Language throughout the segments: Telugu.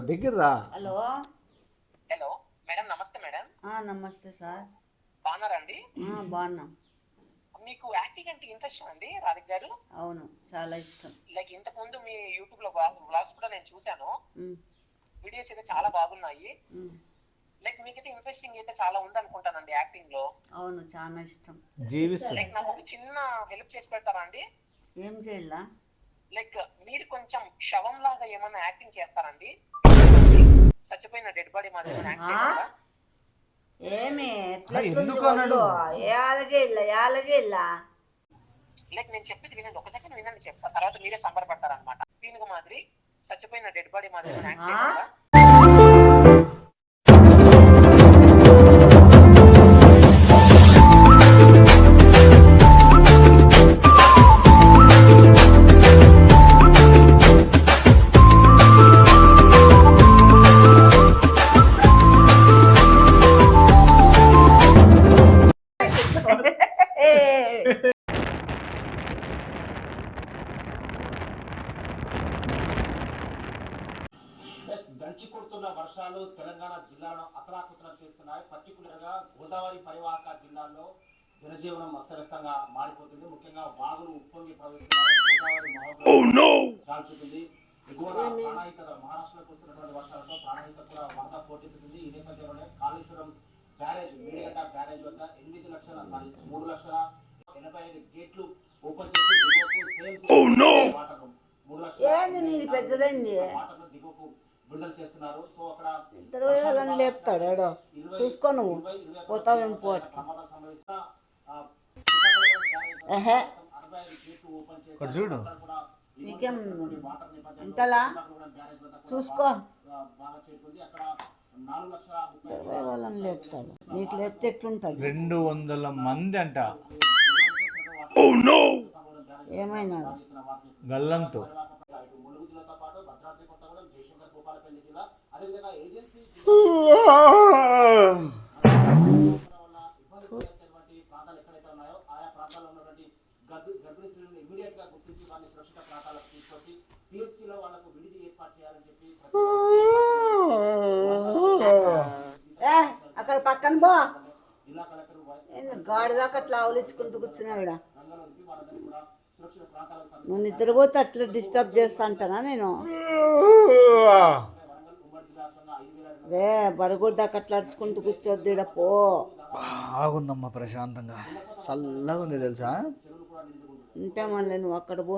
దగ్గర రా. హలో హలో మేడం, నమస్తే మేడం. నమస్తే సార్. బాగున్నారండి? బాగున్నాం. మీకు యాక్టింగ్ అంటే ఇంట్రెస్ట్ అండి రాధిక్ గారు? అవును, చాలా ఇష్టం. లైక్ ఇంతకు ముందు మీ యూట్యూబ్ లో వ్లాగ్స్ కూడా నేను చూశాను. వీడియోస్ అయితే చాలా బాగున్నాయి. లైక్ మీకైతే ఇంట్రెస్టింగ్ అయితే చాలా ఉంది అనుకుంటానండి యాక్టింగ్ లో. అవును, చాలా ఇష్టం. లైక్ నాకు ఒక చిన్న హెల్ప్ చేసి పెడతారా అండి? ఏం చేయాలా? లైక్ మీరు కొంచెం శవం లాగా ఏమైనా యాక్టింగ్ చేస్తారండి? చచ్చిపోయిన డెడ్ బాడీ మాదిరి ఏమైనా యాక్ట్ చేస్తారా? ఏమి ఎందుకు అన్నాడు? లైక్ నేను చెప్పేది వినండి, ఒక సెకండ్ వినండి, చెప్తా తర్వాత మీరే సంబరపడతారనమాట. పీనుగ మాదిరి చచ్చిపోయిన డెడ్ బాడీ మాదిరి ఏమైనా యాక్ట్ చేస్తారా? దంచి కొడుతున్న వర్షాలు తెలంగాణ జిల్లాలను అతలాకుతలం చేస్తున్నాయి. పర్టికులర్ గా గోదావరి పరివాహక జిల్లాల్లో జనజీవనం అస్తవ్యస్తంగా మారిపోతుంది. ముఖ్యంగా వాగులు ఉప్పొంగి ప్రవేశిస్తున్నాయి. గోదావరి కాల్చుతుంది. ఎగువన ప్రాణాహిత మహారాష్ట్రలో కురుస్తున్నటువంటి వర్షాలతో ప్రాణాహిత కూడా వరద పోటెత్తుతుంది. ఈ నేపథ్యంలోనే కాళేశ్వరం బ్యారేజ్ మేడిగడ్డ బ్యారేజ్ వద్ద 3,85,000 గేట్లు ఓపెన్ చేసి దిగువకు వాటర్ 3,00,000 వాటర్ దిగువకు విడుదల చేస్తున్నారు. సో అక్కడ లేపుతాడు చూసుకో, నువ్వు పోతావేం పోటు. చూడు నీకేం ఇంతలా చూసుకో, వాళ్ళని లేపుతాడు. నీకు లేపితే ఎట్లుంటుంది? 200 మంది అంట ఏమైనా గల్లంతో. ప్రాంతాలు ఎక్కడైతే ఉన్నాయో ఆయా ప్రాంతాల్లో ఉన్నటువంటి గర్భిణీ స్త్రీలను ఇమీడియట్ గా గుర్తించి వారిని సురక్షిత ప్రాంతాలకు తీసుకొచ్చి పిహెచ్సిలో వాళ్ళకు విడిది ఏర్పాటు చేయాలని చెప్పి అక్కడ పక్కన బా జిల్లా కలెక్టర్ గాడి దాకా అట్లా ఆవులించుకుంటూ కూర్చున్నావిడ. రంగంలోకి వాళ్ళందరినీ కూడా సురక్షిత ప్రాంతాలకు నువ్వు నిద్రపోతే అట్లా డిస్టర్బ్ చేస్తా అంటానా నేను? రే బరగొడ్డాక అట్లా అడుచుకుంటూ కూర్చోద్ది పో. బాగుందమ్మా, ప్రశాంతంగా చల్లగా ఉంది తెలుసా. ఇంతే మళ్ళీ నువ్వు అక్కడ పో.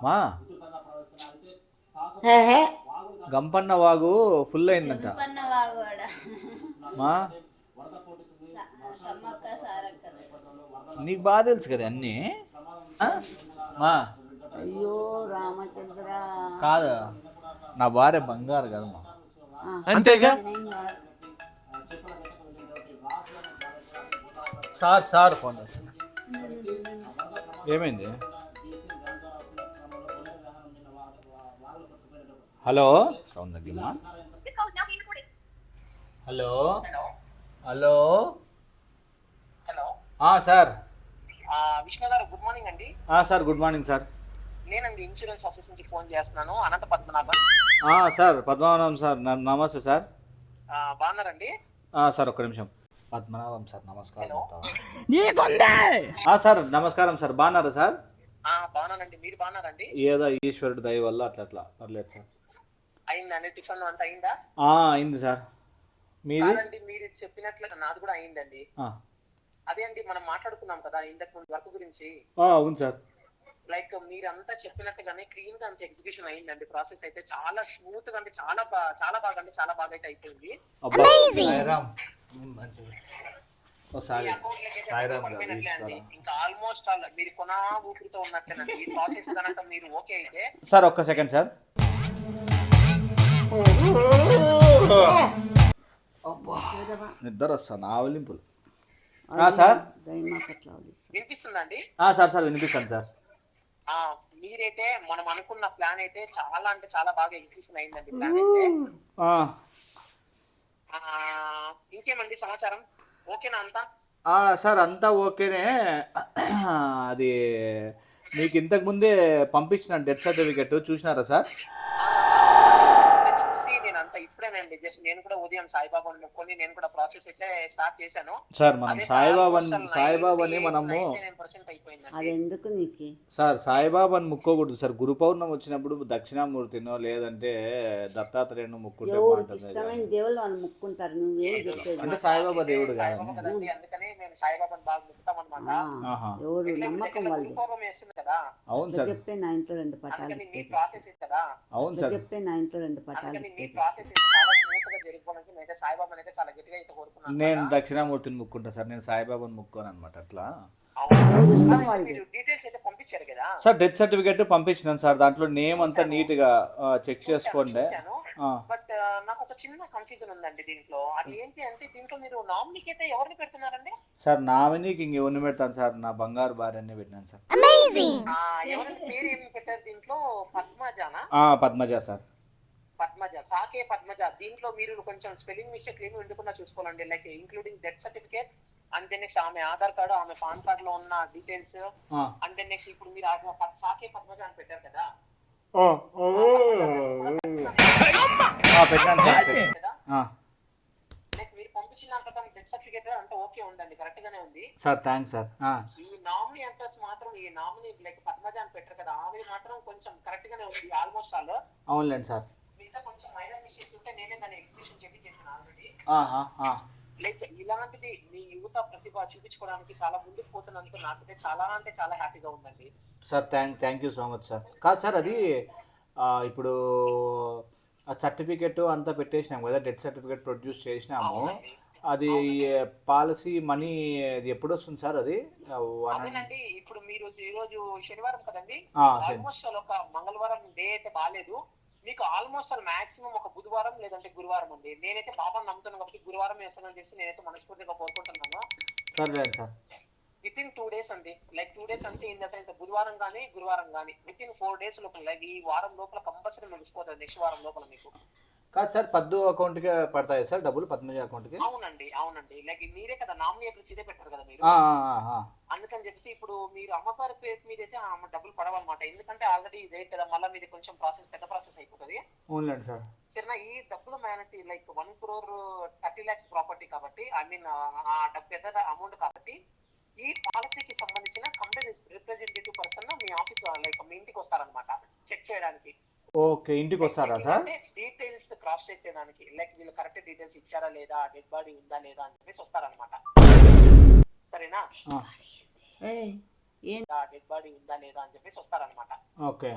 మా గంపన్న వాగు ఫుల్ అయిందంట మా. నీకు బాగా తెలుసు కదా అన్నీ మా. అయ్యో రామచంద్ర, కాదు నా భార్య బంగారు కదమ్మా. అంతేగా. సార్ ఫోన్ చేస్తాను. ఏమైంది? హలో సౌండ్ తగ్గిమ్మా. Hello hello hello sir. Vishnu garu, good morning అండి. Sir good morning sir. నేనండి ఇన్సూరెన్స్ ఆఫీస్ నుంచి ఫోన్ చేస్తున్నాను, అనంత పద్మనాభన్. సార్ పద్మనాభం సార్, నమస్తే సార్. బాగున్నారండి? సార్ ఒక్క నిమిషం. పద్మనాభం సార్ నమస్కారం. హలో సార్ నమస్కారం సార్, బాగున్నారా సార్? బాగున్నానండి, మీరు బాగున్నారండి? ఏదో ఈశ్వరుడు దయ వల్ల అట్లా పర్లేదు సార్. అయిందండి, టిఫిన్ అంతా అయిందా? అయింది సార్. మీది? మీరు చెప్పినట్లుగా నాది కూడా అయిందండి. అదే అండి, మనం మాట్లాడుకున్నాం కదా ఇంతకు ముందు వర్క్ గురించి. అవును సార్. లైక్ మీరంతా చెప్పినట్టుగానే క్లీన్ గా అంత ఎగ్జిక్యూషన్ అయిందండి. ప్రాసెస్ అయితే చాలా స్మూత్ గా అంటే చాలా బాగా అంటే చాలా బాగా అయితే అయిపోయింది. ఇంకా ఆల్మోస్ట్ మీరు కొనా ఊపిరితో ఉన్నట్టేనండి ఈ ప్రాసెస్ కనుక మీరు ఓకే అయితే. సార్ ఒక్క సెకండ్ సార్. నిద్ర వస్తాను ఆవలింపులు. సార్ వినిపిస్తుందండి? సార్ వినిపిస్తాను సార్. మీరైతే మనం అనుకున్న ప్లాన్ అయితే చాలా అంటే చాలా బాగా ఎగ్జిక్యూషన్ అయిందండి. ప్లాన్ అయితే ఇంకేమండి సమాచారం? ఓకేనా అంతా? సార్ అంతా ఓకేనే. అది మీకు ఇంతకు ముందే పంపించిన డెత్ సర్టిఫికెట్ చూసినారా సార్? చూసి నేను అంతా ఇప్పుడేనండి జస్ట్ నేను కూడా ఉదయం సాయిబాబాని మొక్కుని నేను కూడా ప్రాసెస్ అయితే స్టార్ట్ చేశాను. సార్ మనం అదే సాయిబాబాని మనము 99% అయిపోయిందండి. అది ఎందుకు నీకు? Sir సాయిబాబాని ముక్కోకూడదు sir. గురు పౌర్ణమి వచ్చినప్పుడు దక్షిణామూర్తినో లేదంటే దత్తాత్రేయుని ముక్కుంటే ఎవరికి బాగుంటుంది. ఇష్టమైన దేవుళ్ళు వాళ్ళు ముక్కుంటారు, నువ్వేం చెప్పేది? అంటే సాయిబాబా దేవుడు సాయిబాబా కాదు. కదండి, అందుకనే మేము సాయిబాబాని బాగా ముక్కుతాం అనమాట. ఆహా. ఎవరు నమ్మకం వాళ్ళు. పూర్వం వేస్తుంది కదా, అవును సార్. చెప్పే నా ఇంట్లో 2 పటాలు అందుకని మీ ప్రాసెస్ ఇది కదా, అవును సార్. చెప్పే నా ఇంట్లో 2 పటాలు అందుకని మీ ప్రాసెస్ అయితే చాలా స్మూత్ గా జరిగిపోవాలని నేనైతే సాయిబాబాని అయితే చాలా గట్టిగా అయితే కోరుకున్నాను. నేను దక్షిణామూర్తిని ముక్కుంటా సార్. నేను సాయిబాబాని ముక్కోను అనమాట. అట్లా మీరు డీటెయిల్స్ అయితే పంపించారు కదా సార్. డెత్ సర్టిఫికేట్ పంపించినాను సార్. దాంట్లో నేమ్ అంతా నీట్ గా చెక్ చేసుకోండి. బట్ నాకు ఒక చిన్న కన్ఫ్యూజన్ ఉందండి దీంట్లో. అది ఏంటి అంటే దీంట్లో మీరు నామినీకి అయితే ఎవరిని పెడుతున్నారండి? సార్ నామినీకి ఇంకెవరిని పెడతాను సార్? నా బంగారు భార్యని పెట్టినాను సార్. ఎవరి పేరు ఏమి పెట్టారు దీంట్లో? పద్మజానా? పద్మజ సార్. పద్మజ, సాకే పద్మజ. దీంట్లో మీరు కొంచెం స్పెల్లింగ్ మిస్టేక్ ఏమి ఉండకుండా చూసుకోవాలండి. Like including death certificate and then next ఆమె ఆధార్ కార్డు, ఆమె పాన్ కార్డ్ లో ఉన్న డీటెయిల్స్ అండ్ దెన్ నెక్స్ట్ ఇప్పుడు మీరు సాకే పద్మజ అని పెట్టారు కదా, పెట్టాను సార్. లైక్ మీరు పంపించిన ప్రకారం డెత్ సర్టిఫికేట్ అంతా ఓకే ఉందండి, కరెక్ట్ గానే ఉంది సార్. Thanks sir. ఈ నామినీ అడ్రస్ మాత్రం ఈ నామినీ లైక్ పద్మజ అని పెట్టారు కదా, ఆమె మాత్రం కొంచెం కరెక్ట్ గానే ఉంది ఆల్మోస్ట్ ఆల్. అవునులేండి సార్. మిగతా కొంచెం మైనర్ మిస్టేక్స్ ఉంటే నేనే దాన్ని ఎగ్జిబిషన్ చేపించేసాను ఆల్రెడీ. లైక్ ఇలాంటిది మీ యువత ప్రతిభ చూపించుకోవడానికి చాలా ముందుకు పోతున్నందుకు నాకైతే చాలా అంటే చాలా హ్యాపీగా ఉందండి sir. Thank you so much sir. కాదు సార్, అది ఇప్పుడు ఆ సర్టిఫికెట్ అంతా పెట్టేసినాము కదా, డెత్ సర్టిఫికెట్ ప్రొడ్యూస్ చేసినాము. అది పాలసీ మనీ అది ఎప్పుడు వస్తుంది సార్? అది అదేనండి. ఇప్పుడు మీరు ఈరోజు శనివారం కదండి, సరే. ఆల్మోస్ట్ ఒక మంగళవారం డే అయితే బాగాలేదు మీకు. ఆల్మోస్ట్ మాక్సిమం ఒక బుధవారం లేదంటే గురువారం ఉంది. నేనైతే బాబాని నమ్ముతున్నాను కాబట్టి గురువారం వేస్తానని చెప్పి నేనైతే మనస్ఫూర్తిగా కోరుకుంటున్నాను. సరే సార్. విత్ ఇన్ 2 days అండి. లైక్ 2 days అంటే ఇన్ ద సెన్స్ బుధవారం కానీ గురువారం కానీ విత్ ఇన్ 4 days లోపల, లైక్ ఈ వారం లోపల కంపల్సరీ ముగిసిపోతుంది. నెక్స్ట్ వారం లోపల మీకు. కాదు సార్, పద్దు అకౌంట్కి పడతాయి సార్ డబ్బులు? పద్మజ అకౌంట్కి? అవునండి. లైక్ మీరే కదా నామినీ అడ్రస్ ఇదే పెట్టారు కదా మీరు, అందుకని చెప్పేసి ఇప్పుడు మీరు అమ్మగారి పేరు మీద అయితే డబ్బులు పడవన్నమాట. ఎందుకంటే ఆల్రెడీ ఇదే కదా, మళ్ళీ మీది కొంచెం ప్రాసెస్ పెద్ద ప్రాసెస్ అయిపోతుంది. అవునండి సార్. సరేనా, ఈ డబ్బులు మేనటి లైక్ 1 crore 30 lakhs ప్రాపర్టీ కాబట్టి, ఐ మీన్ ఆ డబ్బు పెద్ద అమౌంట్ కాబట్టి ఈ పాలసీకి సంబంధించిన కంపెనీ రిప్రజెంటేటివ్ పర్సన్ మీ ఆఫీస్ లైక్ మీ ఇంటికి వస్తారనమాట చెక్ చేయడానికి. ఓకే, ఇంటికి వస్తారా సార్? డీటెయిల్స్ క్రాస్ చెక్ చేయడానికి, లైక్ వీళ్ళు కరెక్ట్ డీటెయిల్స్ ఇచ్చారా లేదా, డెడ్ బాడీ ఉందా లేదా అని చెప్పేసి వస్తారనమాట. సరేనా, డెడ్ బాడీ ఉందా లేదా అని చెప్పేసి వస్తారనమాట. ఓకే,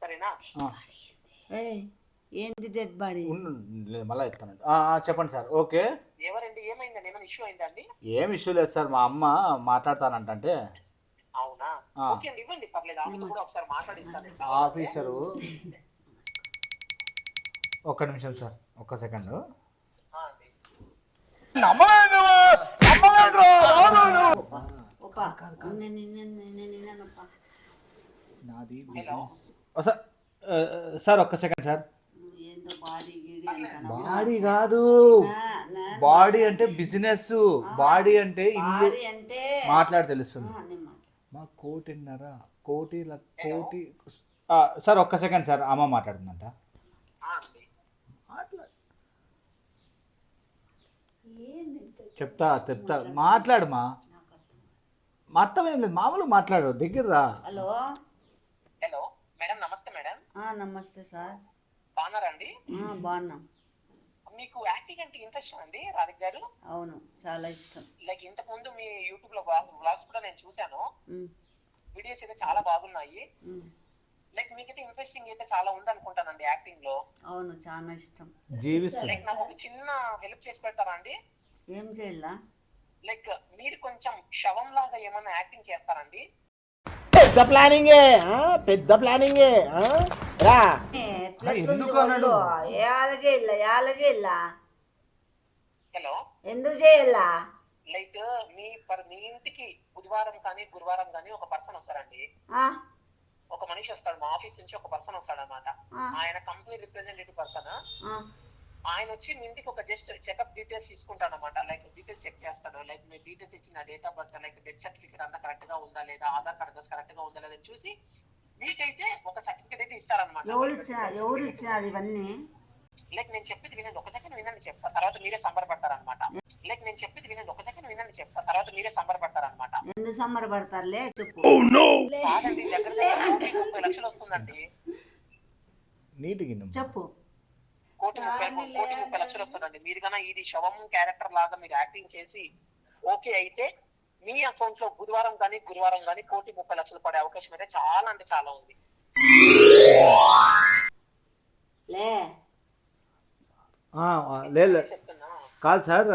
సరేనా. ఏంది డెడ్ బాడీ? మళ్ళీ చెప్తానండి. చెప్పండి సార్. ఓకే. ఎవరండి, ఏమైందండి? ఏమైనా ఇష్యూ అయిందా అండి? ఏం ఇష్యూ లేదు సార్. మా అమ్మ మాట్లాడతానంటే. అవునా, ఓకే అండి, ఇవ్వండి, పర్లేదు. ఆమెతో కూడా ఒకసారి మాట్లాడిస్తాను. ఆఫీసరు ఒక్క నిమిషం సార్, ఒక్క సెకండ్. సార్ ఒక్క సెకండ్ సార్. బాడీ కాదు, బాడీ అంటే బిజినెస్. బాడీ అంటే మాట్లాడి తెలుస్తుంది. మా 1.5 కోటి. సార్ ఒక్క సెకండ్ సార్, అమ్మ మాట్లాడుతుందంట. చెప్తా మాట్లాడమా. అర్థం ఏం లేదు, మామూలు మాట్లాడు, దగ్గర రా. హలో మేడం, నమస్తే మేడం. నమస్తే సార్. బాగున్నారా అండి? బాగున్నాం. మీకు యాక్టింగ్ అంటే ఇంట్రెస్ట్ అండి రాధిక్ గారు? అవును, చాలా ఇష్టం. లైక్ ఇంతకు ముందు మీ యూట్యూబ్ లో వ్లాగ్స్ కూడా నేను చూసాను. వీడియోస్ అయితే చాలా బాగున్నాయి. లైక్ మీకైతే ఇంట్రెస్టింగ్ అయితే చాలా ఉంది అనుకుంటానండి యాక్టింగ్ లో. అవును, చాలా ఇష్టం. లైక్ నాకు ఒక చిన్న హెల్ప్ చేసి పెడతారా అండి? ఏం చేయాలా? లైక్ మీరు కొంచెం శవం లాగా ఏమైనా యాక్టింగ్ చేస్తారండి? పెద్ద ప్లానింగే రా. ఎందుకు అన్నాడు? హలో, ఎందుకు చేయాలా? లైక్ మీ ఇంటికి బుధవారం కానీ గురువారం కానీ ఒక పర్సన్ వస్తారండి. ఒక మనిషి వస్తాడు, మా ఆఫీస్ నుంచి ఒక పర్సన్ వస్తాడు అనమాట. ఆయన కంపెనీ రిప్రజెంటేటివ్ పర్సన్. ఆయన వచ్చి మీ ఇంటికి ఒక జస్ట్ చెకప్ డీటెయిల్స్ తీసుకుంటాడు అనమాట. లైక్ డీటెయిల్స్ చెక్ చేస్తాడు. లైక్ మీ డీటెయిల్స్ ఇచ్చిన date of birth, like death certificate అంతా కరెక్ట్ గా ఉందా లేదా, ఆధార్ కార్డ్ అడ్రస్ కరెక్ట్ గా ఉందా లేదా చూసి మీకైతే ఒక సర్టిఫికేట్ అయితే ఇస్తారనమాట. ఎవరు ఇచ్చినారు ఇవన్నీ? లైక్ నేను చెప్పేది వినండి, ఒక సెకండ్ వినండి చెప్తా, తర్వాత మీరే సంబరపడతారనమాట. లైక్ నేను చెప్పేది వినండి, ఒక సెకండ్ వినండి చెప్తా, తర్వాత మీరే సంబరపడతారనమాట. ఎందుకు సంబరపడతారులే చెప్పు. కాదండి, దగ్గర దగ్గర 30 లక్షలు వస్తుందండి. నీటికి చెప్పు. 30 లక్షలు వస్తుందండి. మీరు కన్నా ఇది శవం క్యారెక్టర్ లాగా మీరు యాక్టింగ్ చేసి ఓకే అయితే మీ అకౌంట్ లో గురువారం కానీ గురువారం కానీ 30 లక్షలు పడే అవకాశం అయితే చాలా అంటే చాలా ఉంది. లే లేదు చెప్తున్నా కాదు సార్,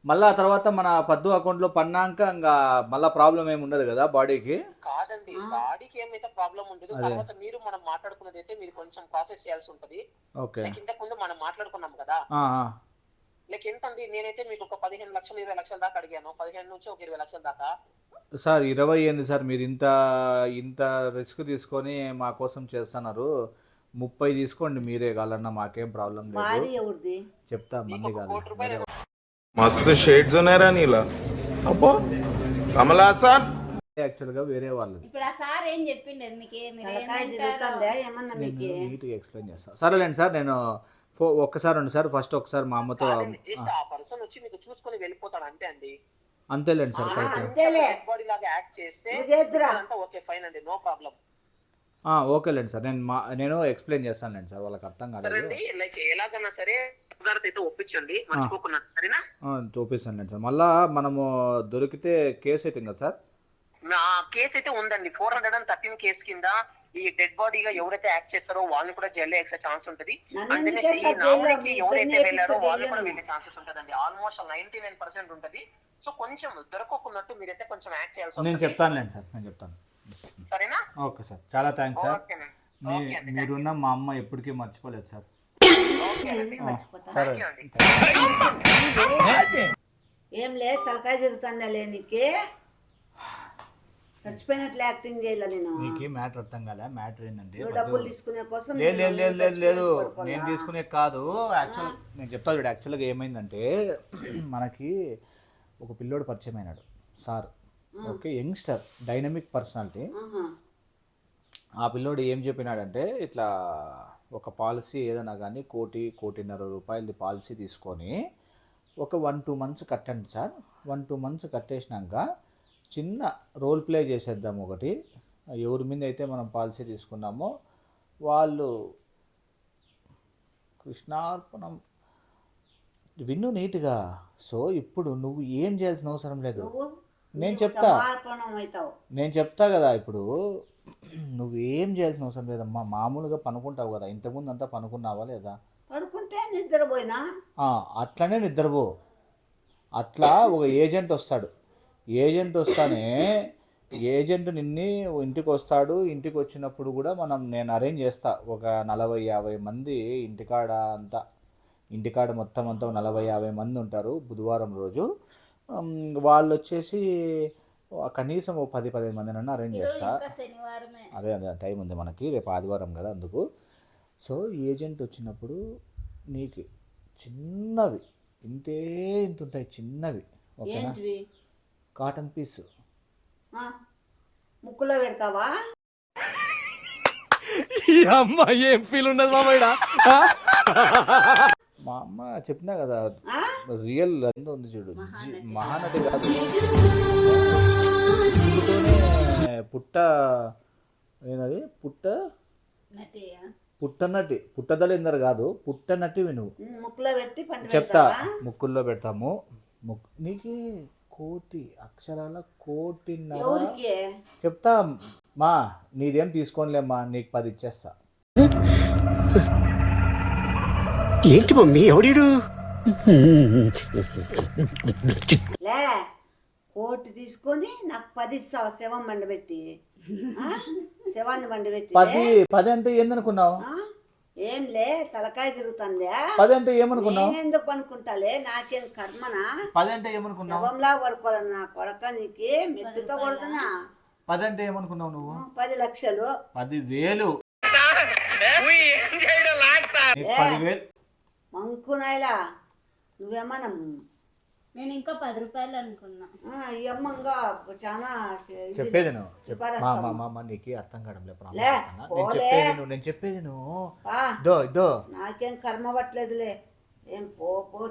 మళ్ళీ ఆ తర్వాత మన పద్దు అకౌంట్లో పన్నాక ఇంకా మళ్ళీ ప్రాబ్లం ఏమి ఉండదు కదా బాడీకి? కాదండి, బాడీకి ఏమైతే ప్రాబ్లం ఉండదు. తర్వాత మీరు మనం మాట్లాడుకున్నది అయితే మీరు కొంచెం ప్రాసెస్ చేయాల్సి ఉంటది. ఓకే, లైక్ ఇంతకు ముందు మనం మాట్లాడుకున్నాం కదా. లైక్ ఎంత అండి, నేనైతే మీకు ఒక 15 లక్షలు 20 లక్షల దాకా అడిగాను. 15 నుంచి ఒక 20 లక్షల దాకా. సార్ 20 ఏంది సార్, మీరు ఇంత రిస్క్ తీసుకొని మా కోసం చేస్తున్నారు. 30 తీసుకోండి మీరే కావాలన్నా, మాకేం ప్రాబ్లం లేదు. బాడీ ఎవరిది చెప్తా మంది కాదు. 1 కోటి రూపాయలు मस्त शेड्स ఉన్నాయరా నీలా అబ్బో కమలాసన్ యాక్చువల్గా వేరే వాళ్ళది. ఇప్పుడు ఆ సార్ ఏం చెప్పిండేది మీకు? తలకాయ తిరుగుతుందా ఏమన్నా మీకు? నీట్గా ఎక్స్ప్లెయిన్ చేస్తాను. సరేలేండి సార్, నేను ఒక్కసారి ఉండి సార్, ఫస్ట్ ఒకసారి మా అమ్మతో. జస్ట్ ఆ పర్సన్ వచ్చి మీకు చూసుకొని వెళ్ళిపోతాడు అంతే అండి. అంతేలేండి సార్, అంతేలే. బాడీ లాగా యాక్ట్ చేస్తే చేద్దురా. అంతా ఓకే ఫైన్ అండి, నో ప్రాబ్లం. ఓకేలేండి సార్, నేను ఎక్స్ప్లెయిన్ చేస్తానులేండి సార్, వాళ్ళకి అర్థం సరే కాదు. అండి, లైక్ ఎలాగైనా సరే కుదరత అయితే ఒప్పించండి, మర్చిపోకున్నా సరేనా? చూపిస్తానులేండి సార్, మళ్ళా మనము దొరికితే కేసు అవుతుంది కదా సార్? నా కేసు అయితే ఉందండి. 413 కేసు కింద ఈ డెడ్ బాడీగా ఎవరైతే యాక్ట్ చేస్తారో వాళ్ళని కూడా జైల్లో వేసే ఛాన్స్ ఉంటుంది. అంటే ఈ నామినీకి ఎవరైతే వెళ్ళారో వాళ్ళు కూడా వెళ్ళే ఛాన్సెస్ ఉంటదండి. ఆల్మోస్ట్ 99% ఉంటది. సో కొంచెం దొరకకున్నట్టు మీరైతే కొంచెం యాక్ట్ చేయాల్సి వస్తుంది. నేను చెప్తానులేండి సార్, నేను చెప్తాను. సరేనా? ఓకే సార్, చాలా థ్యాంక్స్ సార్. ఓకే అండి, మీరున్న మా అమ్మ ఎప్పటికీ మర్చిపోలేదు సార్. థ్యాంక్ యూ అండి. ఏం లే, తలకాయ తిరుగుతుందా లే నీకే? చచ్చిపోయినట్లు యాక్టింగ్ చేయాల నేను. నీకు మ్యాటర్ అర్థం కాలే. మ్యాటర్ ఏంటంటే నువ్వు డబ్బులు తీసుకునే కోసం లేదు నేను తీసుకునే కాదు. యాక్చువల్ నేను చెప్తా చూడు, యాక్చువల్గా ఏమైందంటే మనకి ఒక పిల్లోడు పరిచయం అయినాడు sir. Okay, youngster, dynamic personality. ఆ పిల్లోడు ఏం చెప్పినాడంటే, ఇట్లా ఒక పాలసీ ఏదైనా కానీ 1.5 రూపాయలది పాలసీ తీసుకొని ఒక 1-2 మంత్స్ కట్టండి సార్. 1-2 మంత్స్ కట్టేసినాక చిన్న రోల్ ప్లే చేసేద్దాం. ఒకటి, ఎవరి మీద అయితే మనం పాలసీ తీసుకున్నామో వాళ్ళు కృష్ణార్పణం విన్ను నీట్గా. సో ఇప్పుడు నువ్వు ఏం చేయాల్సిన అవసరం లేదు, నేను చెప్తా కదా. ఇప్పుడు నువ్వేం చేయాల్సిన అవసరం లేదమ్మా, మామూలుగా పనుకుంటావు కదా. ఇంతకుముందు అంతా పనుకున్నావా లేదా? పడుకుంటే నిద్రపోయినా అట్లనే నిద్రపో. అట్లా ఒక ఏజెంట్ వస్తాడు. ఏజెంట్ వస్తానే ఏజెంట్ నిన్ను ఇంటికి వస్తాడు. ఇంటికి వచ్చినప్పుడు కూడా నేను అరేంజ్ చేస్తా. ఒక 40-50 మంది ఇంటికాడ మొత్తం అంతా 40-50 మంది ఉంటారు బుధవారం రోజు. వాళ్ళు వచ్చేసి కనీసం 10-15 మందినన్నా అరేంజ్ చేస్తా. అదే టైం ఉంది మనకి, రేపు ఆదివారం కదా అందుకు. సో ఏజెంట్ వచ్చినప్పుడు నీకు చిన్నవి ఇంత ఉంటాయి, చిన్నవి. ఓకేనా? కాటన్ పీస్ ముక్కులో పెడతావా? ఏం ఫీల్ ఉండదు మామయ్య. మా అమ్మ చెప్పినా కదా, రియల్ ఎంత ఉంది చూడు, మహానటి కాదు. పుట్ట ఏనది, పుట్టనటి, పుట్టదలేందరు కాదు, పుట్టనటివి నువ్వు. ముక్కులో పెట్టి చెప్తా, ముక్కుల్లో పెడతాము. నీకు 1,00,00,000 అక్షరాల 1,50,00,000 చెప్తా. మా నీదేం తీసుకోనిలేమ్మా, నీకు 10 ఇచ్చేస్తా. ఏంటి మమ్మీ ఎవడు? లే, 1,00,00,000 తీసుకొని నాకు 10 ఇస్తావా? శవం బండబెట్టి, శవాన్ని బండబెట్టి. 10 అంటే ఏందనుకున్నావు? ఏం లే, తలకాయ తిరుగుతుందా? 10 అంటే ఏమనుకున్నావు? ఎందుకు అనుకుంటాలే, నాకేం కర్మనా? 10 అంటే ఏమనుకున్నావు? శవంలా పడుకోవాలని నా కొడక, నీకు మెత్తుతో కొడుతున్నా. 10 అంటే ఏమనుకున్నావు నువ్వు? 10 లక్షలు. 10,000. నీకు 10,000 మంకునాయలా నువ్వేమన్నా నేను ఇంకా 10 రూపాయలు అనుకున్నా. ఈ అమ్మంగా చాలా చెప్పేది నువ్వు సిఫారస్తాము. నీకు అర్థం కావడం లేదు లే, పోలే. నేను చెప్పేది నువ్వు ఆ, దో నాకేం కర్మ పట్టలేదులే. ఏం పో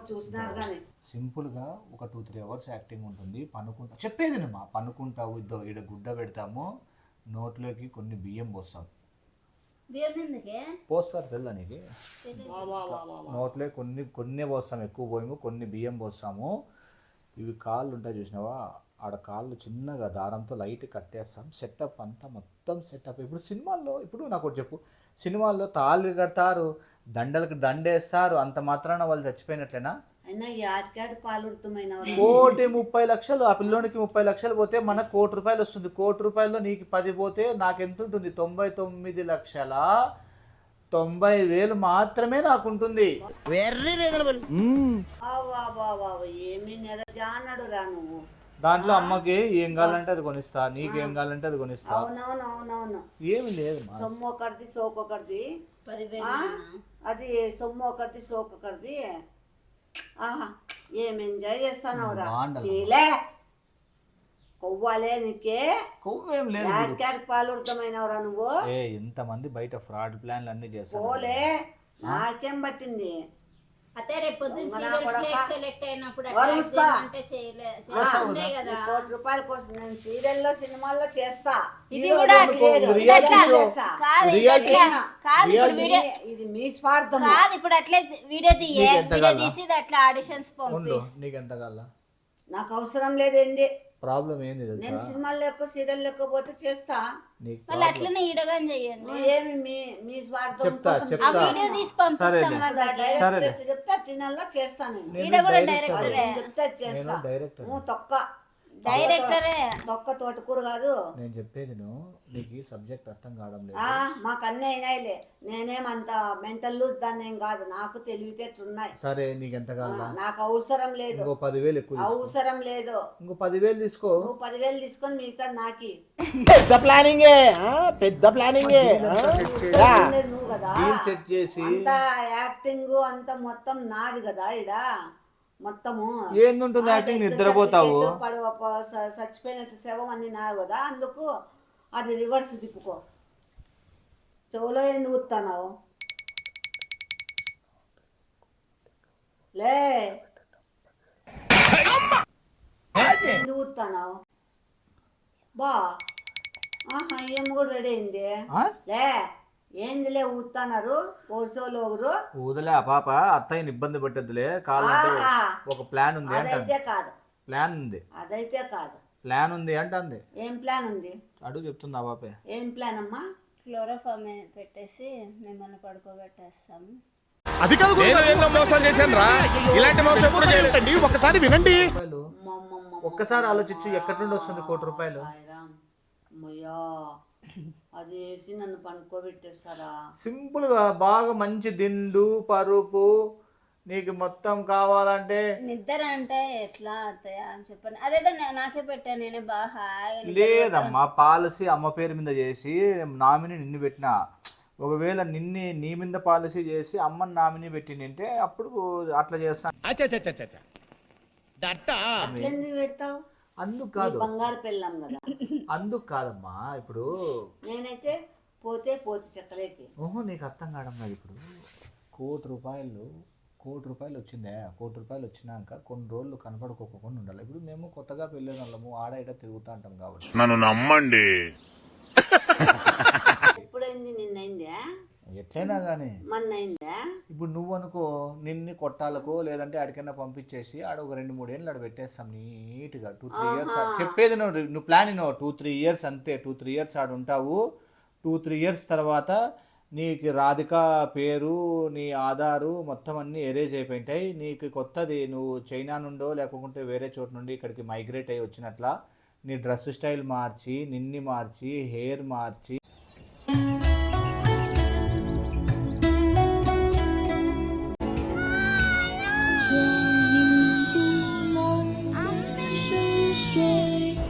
చూసినారు కానీ సింపుల్గా ఒక 2-3 అవర్స్ యాక్టింగ్ ఉంటుంది. చెప్పేది నువ్వు పనుకుంటావు. ఈడ గుడ్డ పెడతాము, నోట్లోకి కొన్ని బియ్యం పోస్తాం. బియ్యం ఎందుకే? పోస్తారు తెల్లా నీకు? నోట్లో కొన్ని పోస్తాం, ఎక్కువ పోయి కొన్ని బియ్యం పోస్తాము. ఇవి కాళ్ళు ఉంటాయి చూసినావా, ఆడ కాళ్ళు చిన్నగా దారంతో లైట్ కట్టేస్తాం. సెటప్ అంతా మొత్తం సెటప్. ఇప్పుడు సినిమాల్లో, ఇప్పుడు నాకు ఒకటి చెప్పు, సినిమాల్లో తాళ్ళు కడతారు, దండలకు దండేస్తారు, అంత మాత్రాన వాళ్ళు చచ్చిపోయినట్లేనా? అయినా యాడ్కాడ్ పాలుడుతుమైన 1,30 లక్షలు, ఆ పిల్లోనికి 30 లక్షలు పోతే మనకు 1,00,00,000 రూపాయలు వస్తుంది. 1,00,00,000 రూపాయల్లో నీకు 10 పోతే నాకు ఎంత ఉంటుంది? 99,90,000 మాత్రమే నాకు ఉంటుంది. ఏమి నెరజానడు రా నువ్వు. దాంట్లో అమ్మకి ఏం కావాలంటే అది కొనిస్తా, నీకు ఏం కావాలంటే అది కొనిస్తా. అవునవునవునవును. ఏమి లేదు సొమ్ము ఒకరిది సోకొకరిది. 10,000 అది సొమ్ము ఒకరిది సోకొకరిది. ఆహా, ఏం ఎంజాయ్ చేస్తానవురా. తీలే కొవ్వాలే నీకే. కొవ్వేం లేదు. యాడ్కాడ్ పాలుడుతమైనవరా నువ్వు. ఇంతమంది బయట ఫ్రాడ్ ప్లాన్లు అన్ని చేస్తారు. పోలే, నాకేం పట్టింది. అతే రేపు పొద్దున్న సెలెక్ట్ అయినప్పుడు వారు మూసుకో. అంటే చేయాలి కదా. 1,00,00,000 రూపాయల కోసం నేను సీరియల్లో సినిమాల్లో చేస్తా. ఇది కూడా రియాలిటీ షో. కాదు, రియాలిటీ కాదు ఇప్పుడు వీడియో ఇది మీ స్వార్థం. కాదు, ఇప్పుడు అట్లే వీడియో నీకెంత కావాలా? తీసి అట్లా ఆడిషన్స్ పంపి. ఉండు, నీకు ఎంత కావాలా? నాకు అవసరం లేదేంది. ప్రాబ్లం ఏంది నేను తెలుసా? సినిమాలు లెక్క సీరియల్ లేకపోతే చేస్తా. నీకు వాళ్ళు అట్లనే ఈడగాని చెయ్యండి. ఏమి మీ స్వార్థం చెప్తా, కోసం ఆ చెప్తా. వీడియో తీసి పంపిస్తాం సరేలే. వాళ్ళకి. సరేలే. డైరెక్ట్ చెప్తా తినాలా చేస్తా నేను. ఈడ కూడా డైరెక్టర్. డైరెక్టరే. చెప్తా చేస్తా. నేను డైరెక్టర్. నువ్వు తొక్క డైరెక్టరే. తొక్క తోటకూర కాదు. నేను చెప్పేది నీకు ఈ సబ్జెక్ట్ అర్థం కావడం లేదు. మాకు అన్నీ అయినాయిలే. నేనేమంత మెంటల్ లూజ్ దాన్ని ఏం కాదు. నాకు తెలివితేటలున్నాయి. సరే, నీకు ఎంత కావాలా? నాకు అవసరం లేదు. ఇంకో 10,000 ఎక్కువ తీసుకో. అవసరం లేదు. ఇంకో 10,000 తీసుకో. నువ్వు 10,000 తీసుకొని మిగతా నాకి. పెద్ద ప్లానింగే నువ్వు కదా డీల్ సెట్ చేసి అంత యాక్టింగ్ అంత మొత్తం నాది కదా ఇడ మొత్తము. ఏందుంటుంది యాక్టింగ్? నిద్రపోతావు. చచ్చిపోయినట్టు శవం అన్ని నావి కదా. అందుకు అది రివర్స్ తిప్పుకో. చెవులో ఎందుకు ఊతున్నావు? లే, ఎందుకు ఊతున్నావు? బా, ఆహా, ఏం కూడా రెడీ అయింది. లే, ఏందిలే ఊతున్నారు పోర్సోలు ఒకరు. ఊదలే, ఆ పాప అత్తయ్యని ఇబ్బంది పెట్టద్దులే. కావాలంటే ఒక ప్లాన్ ఉంది అంటే అదైతే కాదు. ప్లాన్ ఉంది. అదైతే కాదు. ప్లాన్ ఉంది అంటుంది. ఏం ప్లాన్ ఉంది? అడుగు చెప్తుంది ఆ పాపే. ఏం ప్లాన్ అమ్మా? క్లోరోఫామ్ పెట్టేసి మిమ్మల్ని పడుకోబెట్టేస్తాము. అది కాదు మోసాలు చేశాను రా. ఇలాంటి మోసం ఎప్పుడు చేయలేదండి. ఒకసారి వినండి. ఒక్కసారి ఆలోచించు, ఎక్కడి నుండి వస్తుంది 1,00,00,000 రూపాయలు? అమ్మయ్యా, అది వేసి నన్ను పనుకోబెట్టేస్తారా? సింపుల్ గా బాగా మంచి దిండు పరుపు నీకు మొత్తం కావాలంటే. నిద్ర అంటే ఎట్లా అత్తయ్య అని చెప్పండి. అదేదో నాకే పెట్టాను, నేనే బాగా హాయిగా లేదమ్మా, పాలసీ అమ్మ పేరు మీద చేసి నామినీ నిన్ను పెట్టినా. ఒకవేళ నీ మీద పాలసీ చేసి అమ్మని నామినీ పెట్టింటే అప్పుడు అట్లా చేస్తాను. అట్లెందుకు పెడతావు? అందుకు కాదు, బంగారు పెళ్ళాం కదా. అందుకు కాదమ్మా. ఇప్పుడు నేనైతే పోతే చెక్కలేకి. ఓహో, నీకు అర్థం కావడం కాదు. ఇప్పుడు 1,00,00,000 రూపాయలు వచ్చిందే. 1,00,00,000 రూపాయలు వచ్చినాక కొన్ని రోజులు కనపడుకోకుండా ఉండాలి. ఇప్పుడు మేము కొత్తగా పెళ్ళిన వాళ్ళము, ఆడ ఇడ తిరుగుతూ ఉంటాం కాబట్టి. నన్ను నమ్మండి. ఎప్పుడైంది? నిన్నైందా? ఎట్లయినా కానీ మొన్నైందా? ఇప్పుడు నువ్వు అనుకో, నిన్ను కొట్టాలకో లేదంటే అడికన్నా పంపించేసి ఆడ ఒక 2-3 ఏళ్ళు ఆడ పెట్టేస్తాం నీట్గా. 2-3 ఇయర్స్ చెప్పేది నువ్వు ప్లాన్ 2-3 ఇయర్స్ అంతే. 2-3 ఇయర్స్ ఆడ ఉంటావు. 2-3 ఇయర్స్ తర్వాత నీకు రాధిక పేరు, నీ ఆధారు మొత్తం అన్నీ ఎరేజ్ అయిపోయింటాయి. నీకు కొత్తది నువ్వు చైనా నుండో లేకుంటే వేరే చోటు నుండి ఇక్కడికి మైగ్రేట్ అయ్యి వచ్చినట్ల నీ డ్రెస్ స్టైల్ మార్చి, నిన్ని మార్చి, హెయిర్ మార్చి,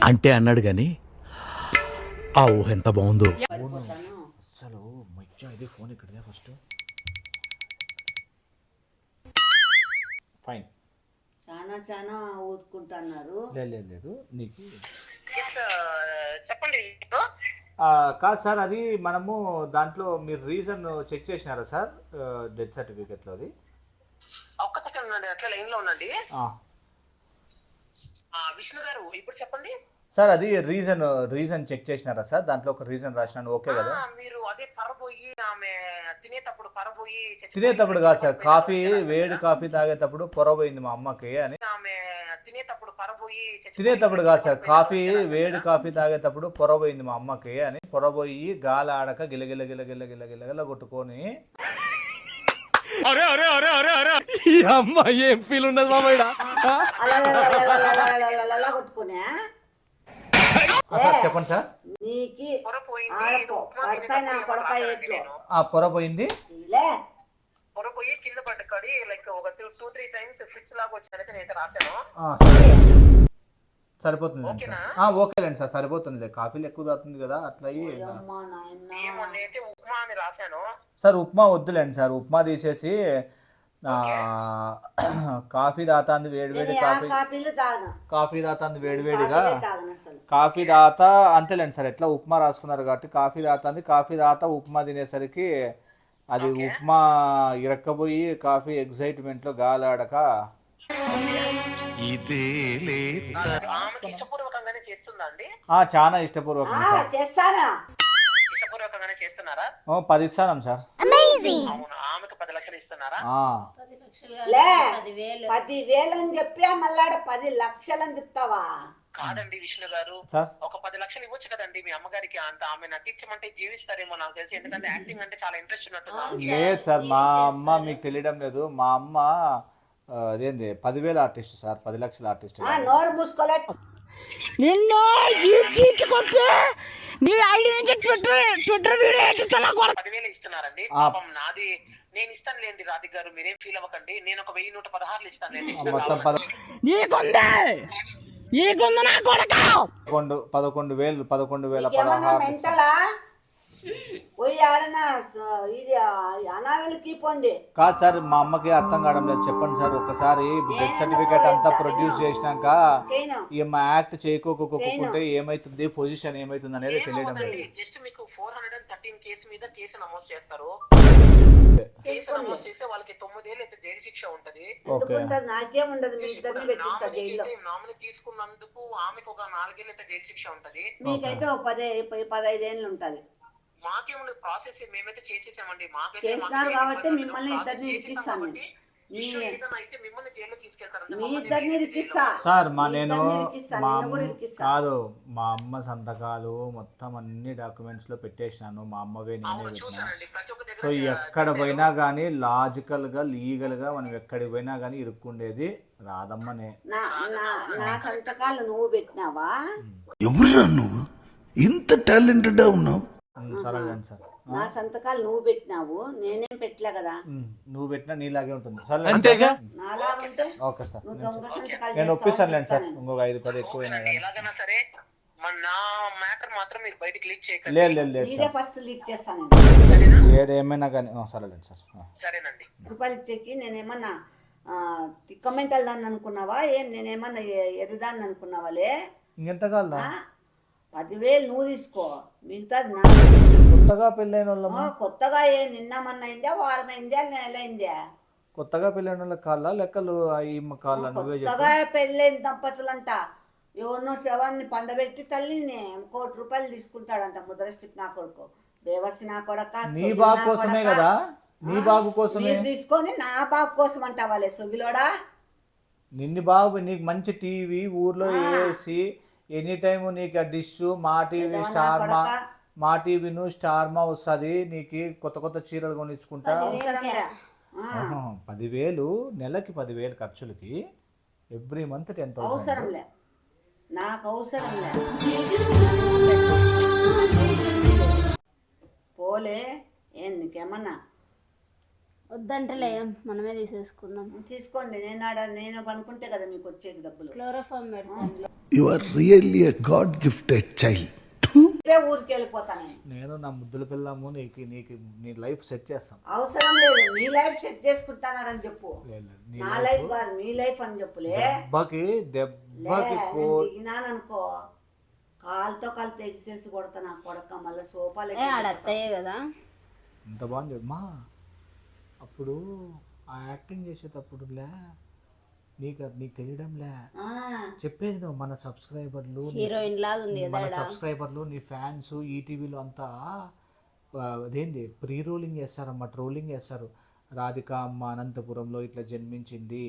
అంటే అన్నాడు గాని ఆ ఊహ ఎంత బాగుందో. అసలు మధ్య ఇదే ఫోన్ ఇక్కడదే ఫస్ట్. ఫైన్. చాలా ఊదుకుంటున్నారు. లేదు నీకు చెప్పండి. కాదు సార్, అది మనము దాంట్లో మీరు రీజన్ చెక్ చేసినారా సార్ డెత్ సర్టిఫికెట్లో? అది ఒక్క సెకండ్ ఉండండి, అట్లా లైన్ లో ఉండండి. విష్ణు గారు ఇప్పుడు చెప్పండి సార్. అది రీజన్ చెక్ చేసినారా సార్? దాంట్లో ఒక రీజన్ రాసినాను, ఓకే కదా? మీరు అదే పరబోయి ఆమె తినేటప్పుడు తినేటప్పుడు కాదు సార్, కాఫీ వేడి కాఫీ తాగేటప్పుడు పొరబోయింది మా అమ్మకి అని. ఆమె తినేటప్పుడు కాదు సార్, కాఫీ వేడి కాఫీ తాగేటప్పుడు పొరబోయింది మా అమ్మకి అని, పొరబోయి గాలి ఆడక గిలగిల కొట్టుకొని ఏం ఫీల్ ఉన్నది మామయ్య? అలా కొట్టుకునే చెప్పండి సార్. నీకి పడతాయి కొడక పొరబోయింది పొరపోయి కింద పట్టుకొని లైక్ ఒక 2-3 టైమ్స్ ఫిక్స్ లాగా వచ్చారైతే నేనైతే రాశాను. సరిపోతుంది ఓకేలేండి సార్, సరిపోతుంది. కాఫీలు ఎక్కువ తాగుతుంది కదా, అట్లా నేనైతే ఉప్మా అని రాశాను సార్. ఉప్మా వద్దులేండి సార్, ఉప్మా తీసేసి కాఫీ తాతాంది వేడివేడి కాఫీ తాతాంది వేడివేడిగా కాఫీ తాత అంతేలేండి సార్. ఎట్లా ఉప్మా రాసుకున్నారు కాబట్టి కాఫీ తాతాంది, కాఫీ తాత ఉప్మా తినేసరికి అది ఉప్మా ఇరక్కబోయి కాఫీ ఎగ్జైట్మెంట్ లో గాలాడక ఆమెకి ఇష్టపూర్వకంగానే చేస్తుందా అండి? చాలా ఇష్టపూర్వకంగా ఇష్టపూర్వకంగానే చేస్తున్నారా? 10 ఇస్తాం సార్. అవును, ఆమెకు 10 లక్షలు ఇస్తున్నారా? 10,000 అని చెప్పి మళ్ళాడ 10 లక్షలు అని చెప్తావా? కాదండి విష్ణు గారు, ఒక 10 లక్షలు ఇవ్వచ్చు కదండి మీ అమ్మగారికి. అంత ఆమె నటించమంటే జీవిస్తారేమో నాకు తెలిసి, ఎందుకంటే యాక్టింగ్ అంటే చాలా ఇంట్రెస్ట్ ఉన్నట్టు. లేదు సార్, మా అమ్మ మీకు తెలియడం లేదు. మా అమ్మ అదేంది 10,000 ఆర్టిస్ట్ సార్, 10 లక్షల ఆర్టిస్ట్. నోరు మూసుకోలే. నిన్ను నీ ఐడి నుంచి ట్విట్టర్ వీడియో 10,000 ఇస్తున్నారండి. పాపం నాది నేను ఇస్తాను లేండి రాధిక్ గారు, మీరేం ఫీల్ అవ్వకండి. నేను ఒక 1116 ఇస్తాను. నీకుంది నా కొడక 11,016 పోయి ఆడనా ఇది అనాథలకి పోండి. కాదు సార్, మా అమ్మకి అర్థం కావడం లేదు. చెప్పండి సార్ ఒక్కసారి. డెత్ సర్టిఫికేట్ అంతా ప్రొడ్యూస్ చేసినాక ఈమె యాక్ట్ చేయకోకుంటే ఏమైతుంది, పొజిషన్ ఏమైతుంది అనేది తెలియడం లేదు. జస్ట్ మీకు 413 కేసు మీద కేసు నమోదు చేస్తారు. కేసు నమోదు చేస్తే వాళ్ళకి 9 ఏళ్ళు అయితే జైలు శిక్ష ఉంటది. నాకేముండదు, మీ ఇద్దరిని పెట్టిస్తా జైల్లో. నామినీ తీసుకున్నందుకు ఆమెకు ఒక 4 ఏళ్ళు అయితే జైలు శిక్ష ఉంటది. మీకైతే 15 ఏళ్ళు ఉంటది. మాకేముండదు, ప్రాసెస్ మేమైతే చేసేసామండి. చేసినారు కాబట్టి మిమ్మల్ని ఇద్దరిని ఇరికిస్తాను. మీ ఇద్దరిని ఇరికిస్తా సార్. నేను కాదు, మా అమ్మ సంతకాలు మొత్తం అన్ని డాక్యుమెంట్స్ లో పెట్టేసినాను. మా అమ్మవే నేనే పెట్టినా. సో ఎక్కడ పోయినా కానీ లాజికల్ గా లీగల్ గా మనం ఎక్కడికి పోయినా కానీ ఇరుక్కుండేది రాదమ్మనే. నా సంతకాలు నువ్వు పెట్టినావా? ఎవరురా నువ్వు ఇంత టాలెంటెడ్ ఉన్నావు? సరేలేండి సార్. నా సంతకాలు నువ్వు పెట్టినావు, నేనేం పెట్టలే కదా. నువ్వు పెట్టినా నీలాగే ఉంటుంది. నాలాగుంటే ఓకే సార్, నువ్వు దొంగ సంతకాలు నేను ఒప్పిస్తానులేండి సార్. ఇంకొక 5-10 ఎక్కువైనా ఎలాగైనా సరే నా మ్యాటర్ మాత్రం మీరు బయటికి లీక్ చేయకండి. లేదు నీదే ఫస్ట్ లీక్ చేస్తాను. ఏదేమైనా కానీ సరేలేండి సార్. సరేనండి. రూపాయలు ఇచ్చేకి నేనేమన్నా తిక్కమెంటల్ దాన్ని అనుకున్నావా? ఏం నేనేమన్నా ఎర్రదాన్ని అనుకున్నావాలే? ఇంకెంత కాదా? 10,000 నువ్వు తీసుకో, మిగతా కొత్తగా పెళ్ళైన వాళ్ళ కొత్తగా నిన్న మొన్న అయిందా, వారం అయిందా, నెల అయిందా? కొత్తగా పెళ్ళైన వాళ్ళ కాళ్ళ లెక్కలు కాళ్ళ కొత్తగా పెళ్ళైన దంపతులంట ఎవరినో శవాన్ని పండబెట్టి తల్లిని 1 కోటి రూపాయలు తీసుకుంటాడంట ముద్రస్టిప్ నా కొడుకు. బేవర్సి నా కొడక. నీ బాగు కోసమే కదా, నీ బాగు కోసమే తీసుకొని నా బాగు కోసం అంటావాలే సొగిలోడా. నిన్ను బాగు, నీకు మంచి టీవీ ఊర్లో వేసి ఎనీ టైము నీకు ఆ డిష్ మా టీవీ స్టార్ మా వస్తుంది. నీకు కొత్త కొత్త చీరలు కొనిచ్చుకుంటా. 10,000 నెలకి 10,000 ఖర్చులకి ఎవ్రీ మంత్ 10,000. అవసరంలే, నాకు అవసరంలే. పోలే నీకేమన్నా వద్దంటలే, మనమే తీసేసుకుందాం. తీసుకోండి. నేను పనుకుంటే కదా మీకు వచ్చేది డబ్బులు. క్లోరోఫామ్ పెడతాను. You are really a God gifted child. రేపే ఊరికి వెళ్ళిపోతా నేను. నేను నా ముద్దుల పిల్లము నీకు నీ లైఫ్ సెట్ చేస్తాం. అవసరం లేదు, నీ లైఫ్ సెట్ చేసుకుంటానని చెప్పు. లేదు, నీ నా లైఫ్ కాదు, నీ లైఫ్ అని చెప్పులే. దెబ్బకి దిగినాననుకో కాలుతో కాలు తెగిసేసి కొడతా నా కొడక. మళ్ళీ సోఫాలు ఆడత్తయ్యే కదా. ఇంత బాగుంది మా. అప్పుడు ఆ యాక్టింగ్ చేసేటప్పుడులే నీకు తెలియడంలే. చెప్పేది నువ్వు మన సబ్స్క్రైబర్లు, హీరోయిన్ లాగా ఉంది మన సబ్స్క్రైబర్లు, నీ ఫ్యాన్స్ ఈటీవీలో అంతా అదేంది ప్రీ రోలింగ్ చేస్తారమ్మా, ట్రోలింగ్ చేస్తారు. రాధిక అమ్మ అనంతపురంలో ఇట్లా జన్మించింది,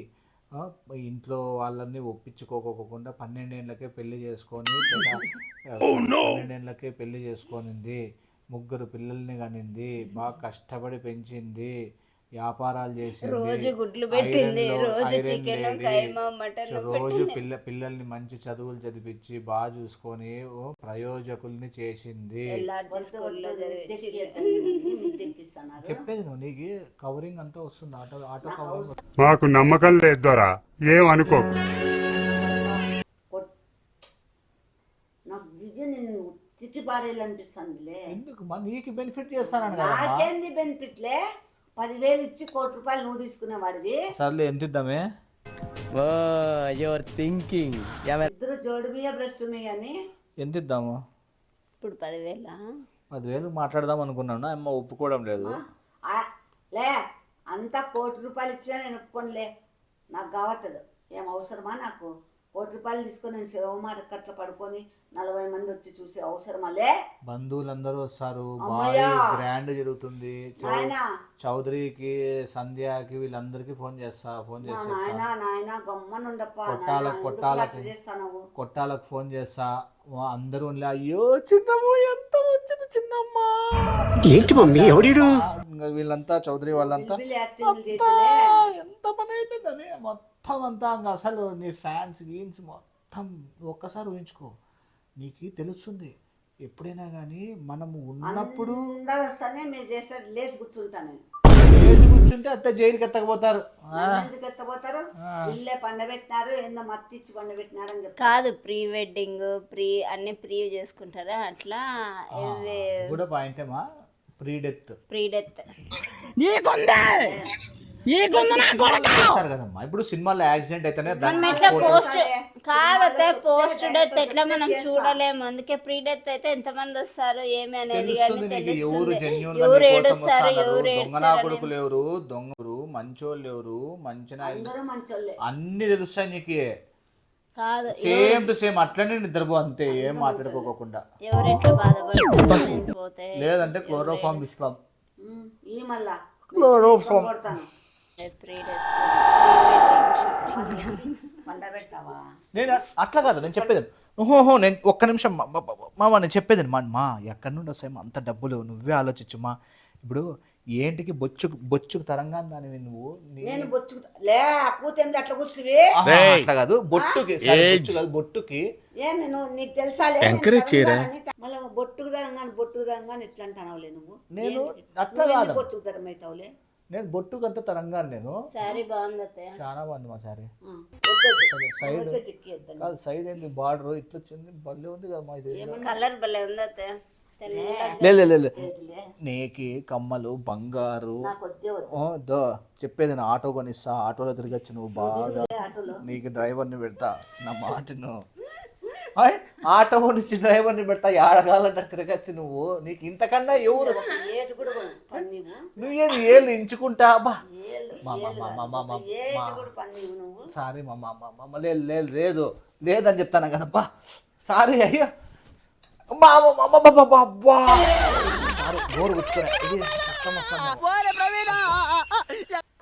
ఇంట్లో వాళ్ళని ఒప్పించుకోకోకుండా 12 ఏళ్ళకే పెళ్లి చేసుకొని 12 ఏళ్ళకే పెళ్లి చేసుకొనింది, 3 పిల్లల్ని కనింది, బాగా కష్టపడి పెంచింది, వ్యాపారాలు చేసింది, రోజు గుడ్లు పెట్టింది, రోజు చికెన్ కైమా మటన్ రోజు పిల్లల్ని మంచి చదువులు చదివించి బాగా చూసుకొని ప్రయోజకుల్ని చేసింది. చెప్పేది నువ్వు, నీకు కవరింగ్ అంతా వస్తుంది. ఆటో కవరింగ్ మాకు నమ్మకం లేదు దొరా, ఏం అనుకోకు. నాకు దిగి నిన్ను తిట్టి పారేయాలనిపిస్తుందిలే. ఎందుకు నీకు బెనిఫిట్ చేస్తాను. నాకేంది బెనిఫిట్లే? 10,000 ఇచ్చి ₹1 కోటి నువ్వు తీసుకునేవాడివి. సర్లే ఎంత ఇద్దామే? ఇద్దరు జోడు బియ్య బ్రెస్ట్ మీ అని ఎంత ఇద్దాము? ఇప్పుడు 10,000. 10,000 మాట్లాడదాం అనుకున్నాను, అమ్మ ఒప్పుకోవడం లేదు. లే అంతా ₹1 కోటి ఇచ్చినా నేను ఒప్పుకోనులే. నాకు కావట్లేదు. ఏం అవసరమా నాకు? ₹1 కోటి తీసుకొని నేను శివ మాట కట్ల పడుకొని 40 మంది వచ్చి చూసే అవసరమా? లే, బంధువులందరూ వస్తారు, గ్రాండ్ జరుగుతుంది. చౌదరికి, సంధ్యకి, వీళ్ళందరికీ ఫోన్ చేస్తా. కొట్టాలకు ఫోన్ చేస్తా. అందరూ అందరూ అయ్యో చిన్నమ్మ ఎంత వచ్చింది చిన్నమ్మ, ఏంటి మమ్మీ ఎవడు? వీళ్ళంతా చౌదరి వాళ్ళంతా ఎంత పని అయిపోయిందని మొత్తం అంతా. అసలు నీ ఫ్యాన్స్ గీన్స్ మొత్తం ఒక్కసారి ఊహించుకో, నీకు తెలుస్తుంది. ఎప్పుడైనా కానీ మనము ఉన్నప్పుడు వస్తానే మీరు చేస్తారు లేచి కూర్చుంటాను. లేచి కూర్చుంటే అట్లా జైలుకి ఎత్తకపోతారు. ఎందుకు ఎత్తపోతారు? ఇల్లే పండబెట్టినారు, ఏందో మత్తి ఇచ్చి పండబెట్టినారు అని చెప్పి కాదు. ప్రీ వెడ్డింగ్ అన్ని ప్రీ చేసుకుంటారా అట్లా? కూడా పాయింటేమా? ప్రీ డెత్ కదమ్మా. ఇప్పుడు సినిమాలో యాక్సిడెంట్ అయితేనే పోస్ట్ డెత్ ఎట్లా మనం చూడలేము. అందుకే ప్రీ డెత్ అయితే ఎంతమంది వస్తారు ఏమి అనేది ఎవరు జెన్యూన్ దొంగనా కొడుకులు ఎవరు, దొంగరు మంచోళ్ళు ఎవరు, అన్ని తెలుస్తాయి నీకు. కాదు సేమ్ టు సేమ్ అట్లనే నిద్రపో, అంతే, ఏం మాట్లాడుకోకుండా. ఎవరు ఎట్లా బాధపడిపోతే లేదంటే క్లోరోఫామ్ ఇస్తాం. ఈ మళ్ళా క్లోరోఫామ్ నేను అట్లా కాదు, నేను చెప్పేది. నేను ఒక్క నిమిషం మామ, నేను చెప్పేది మా ఎక్కడి నుండి వస్తాయి అంత డబ్బులు, నువ్వే ఆలోచించు మా. ఇప్పుడు ఏంటికి బొచ్చుకు తరంగా దానివి నువ్వు. నేను లే కూతేంది అట్లా కూర్చువి? అట్లా కాదు, బొట్టుకి బొట్టుకి ఏమి నువ్వు నీకు తెలుసాలే మళ్ళీ బొట్టుకు తరంగాని ఎట్లా అంటావులే నువ్వు? నేను అట్లా కాదు, బొట్టుకు తరం అవుతావులే. నేను బొట్టుకు అంత తరంగా. నేను సారీ బాగుంది, చాలా బాగుంది మా సారీ. సైడ్ సైడ్ ఏంది బార్డర్ ఇట్లా వచ్చింది, భలే ఉంది కదా మా. ఇది కలర్ భలే ఉంది. లేదు నీకి కమ్మలు బంగారు చెప్పేది. నా ఆటో కొనిస్తా, ఆటోలో తిరగచ్చు నువ్వు బాగా. నీకు డ్రైవర్ని పెడతా, నా మాటను. ఆటో నుంచి డ్రైవర్ని పెడతా, ఏడగాలంటే తిరగచ్చు నువ్వు. నీకు ఇంతకన్నా ఎవరు? నువ్వేది ఏళ్ళు ఎంచుకుంటా బా. సారీ మా, లేదు లేదని చెప్తాను కదబ్బా. సారీ అయ్యో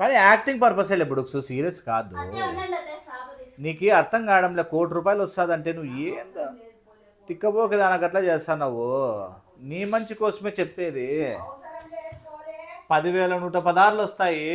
కానీ యాక్టింగ్ పర్పస్ ఇప్పుడు సీరియస్ కాదు. నీకు అర్థం కావడంలే. ₹1 కోటి వస్తుంది అంటే నువ్వు ఏందో తిక్కబోక దానికి అట్లా చేస్తున్నావు. నీ మంచి కోసమే చెప్పేది. 10,116 వస్తాయి.